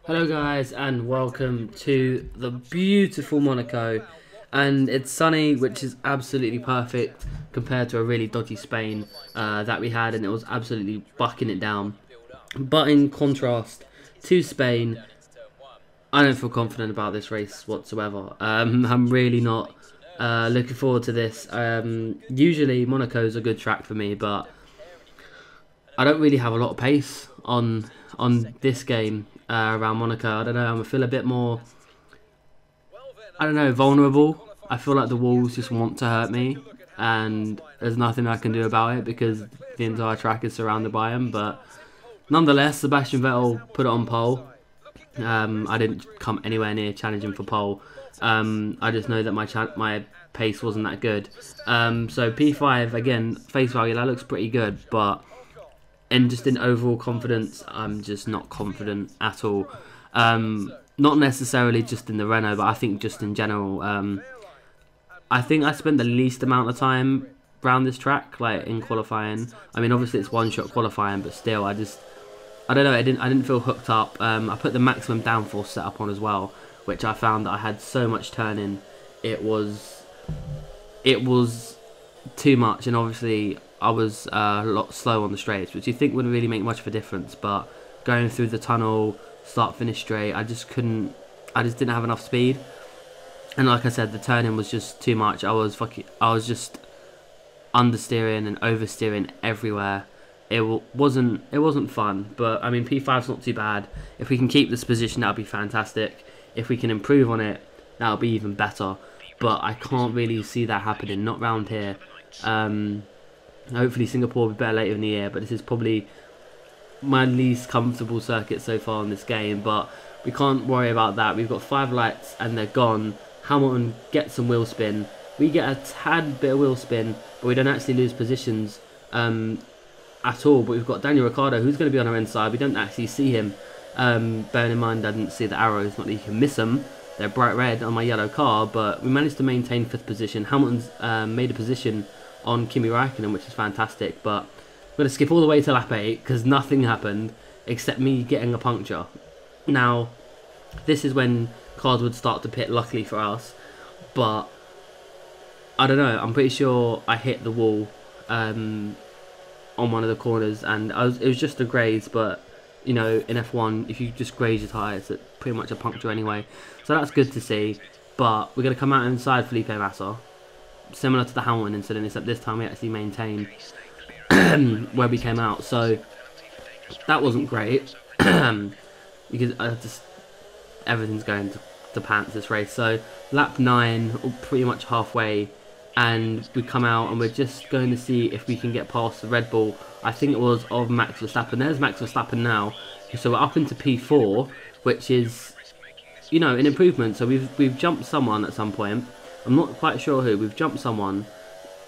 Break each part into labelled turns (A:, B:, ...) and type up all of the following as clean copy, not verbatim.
A: Hello guys and welcome to the beautiful Monaco, and it's sunny, which is absolutely perfect compared to a really dodgy Spain that we had, and it was absolutely bucking it down. But in contrast to Spain, I don't feel confident about this race whatsoever. I'm really not looking forward to this. Usually Monaco's a good track for me, but I don't really have a lot of pace on this game around Monaco. I don't know, I feel a bit more, I don't know, vulnerable. I feel like the walls just want to hurt me, and there's nothing I can do about it because the entire track is surrounded by them. But nonetheless, Sebastian Vettel put it on pole. I didn't come anywhere near challenging for pole. I just know that my pace wasn't that good. So P5, again, face value, that looks pretty good, but just in overall confidence, I'm just not confident at all. Not necessarily just in the Renault, but I think just in general. I think I spent the least amount of time around this track, like in qualifying. I mean, obviously it's one-shot qualifying, but still, I don't know. I didn't feel hooked up. I put the maximum downforce setup on as well, which I found that I had so much turning. It was too much, and obviously I was a lot slow on the straights, which you think wouldn't really make much of a difference. But going through the tunnel, start-finish straight, I just didn't have enough speed. And like I said, the turning was just too much. I was just understeering and oversteering everywhere. It wasn't fun. But I mean, P5's not too bad. If we can keep this position, that'll be fantastic. If we can improve on it, that'll be even better. But I can't really see that happening, not round here. Hopefully Singapore will be better later in the year, but this is probably my least comfortable circuit so far in this game. But we can't worry about that. We've got 5 lights and they're gone. Hamilton gets some wheel spin. We get a tad bit of wheel spin, but we don't actually lose positions at all. But we've got Daniel Ricciardo, who's going to be on our inside. We don't actually see him. Bearing in mind, I didn't see the arrows. Not that you can miss them. They're bright red on my yellow car, but we managed to maintain 5th position. Hamilton's made a position on Kimi Räikkönen, which is fantastic. But we're going to skip all the way to lap 8 because nothing happened except me getting a puncture. Now, this is when cars would start to pit, luckily for us, but I don't know, I'm pretty sure I hit the wall on one of the corners, and it was just a graze. But you know, in F1, if you just graze your tyres, it's pretty much a puncture anyway, so that's good to see. But we're going to come out inside Felipe Massa, similar to the Hamilton incident, except this time we actually maintained where we came out, so that wasn't great. Because everything's going to pants this race. So lap 9, pretty much halfway, and we come out and we're just going to see if we can get past the Red Bull. I think it was of Max Verstappen. There's Max Verstappen now. So we're up into P4, which is, you know, an improvement. So we've jumped someone at some point. I'm not quite sure who. We've jumped someone,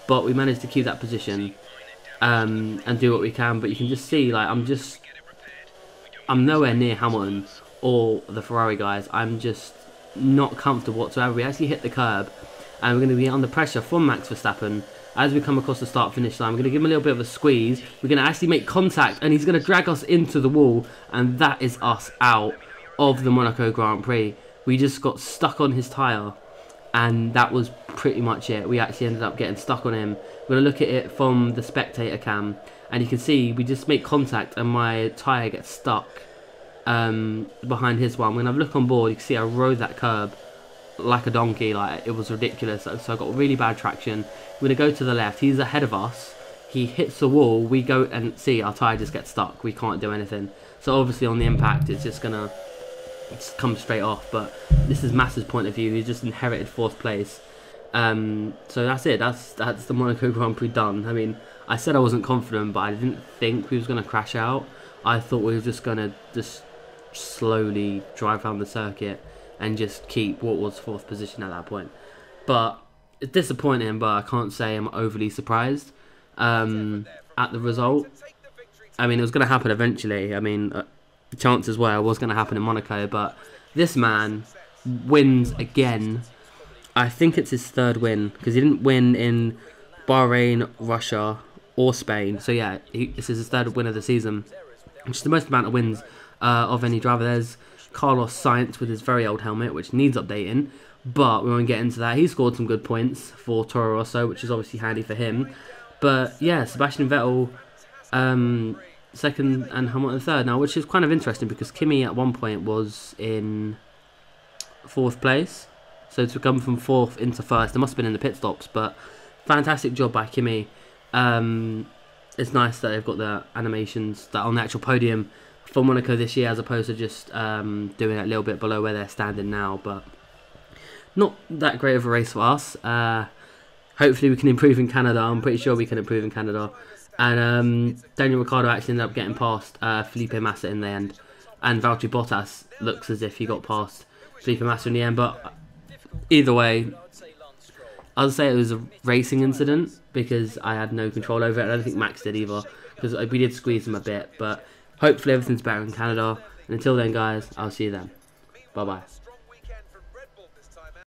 A: but we managed to keep that position and do what we can. But you can just see, like, I'm nowhere near Hamilton or the Ferrari guys. I'm just not comfortable whatsoever. We actually hit the curb, and we're going to be under pressure from Max Verstappen as we come across the start-finish line. We're going to give him a little bit of a squeeze. We're going to actually make contact, and he's going to drag us into the wall, and that is us out of the Monaco Grand Prix. We just got stuck on his tyre, and that was pretty much it. We actually ended up getting stuck on him. We're going to look at it from the spectator cam, and you can see we just make contact and my tyre gets stuck behind his one. When I look on board, you can see I rode that curb like a donkey. Like, it was ridiculous. So I got really bad traction. We're going to go to the left. He's ahead of us. He hits the wall. We go and see our tyre just gets stuck. We can't do anything. So obviously on the impact, it's just going to come straight off. But this is Massa's point of view. He just inherited 4th place. So that's it. That's the Monaco Grand Prix done. I mean, I said I wasn't confident, but I didn't think we was going to crash out. I thought we were just going to slowly drive around the circuit and just keep what was 4th position at that point. But it's disappointing, but I can't say I'm overly surprised at the result. I mean, it was going to happen eventually. I mean, the chances were it was going to happen in Monaco, but this man wins again. I think it's his 3rd win, because he didn't win in Bahrain, Russia, or Spain. So yeah, this is his 3rd win of the season, which is the most amount of wins of any driver. There's Carlos Sainz with his very old helmet, which needs updating, but we won't get into that. He scored some good points for Toro Rosso, which is obviously handy for him. But yeah, Sebastian Vettel second and Hamilton third now, which is kind of interesting because Kimi at one point was in 4th place. So to come from 4th into 1st, there must have been in the pit stops, but fantastic job by Kimi. It's nice that they've got the animations that are on the actual podium for Monaco this year, as opposed to just doing it a little bit below where they're standing now. But not that great of a race for us. Hopefully we can improve in Canada. I'm pretty sure we can improve in Canada. And Daniel Ricciardo actually ended up getting past Felipe Massa in the end. And Valtteri Bottas looks as if he got past Felipe Massa in the end. But either way, I'll say it was a racing incident because I had no control over it. I don't think Max did either because we did squeeze him a bit. But hopefully everything's better in Canada. And until then, guys, I'll see you then. Bye-bye.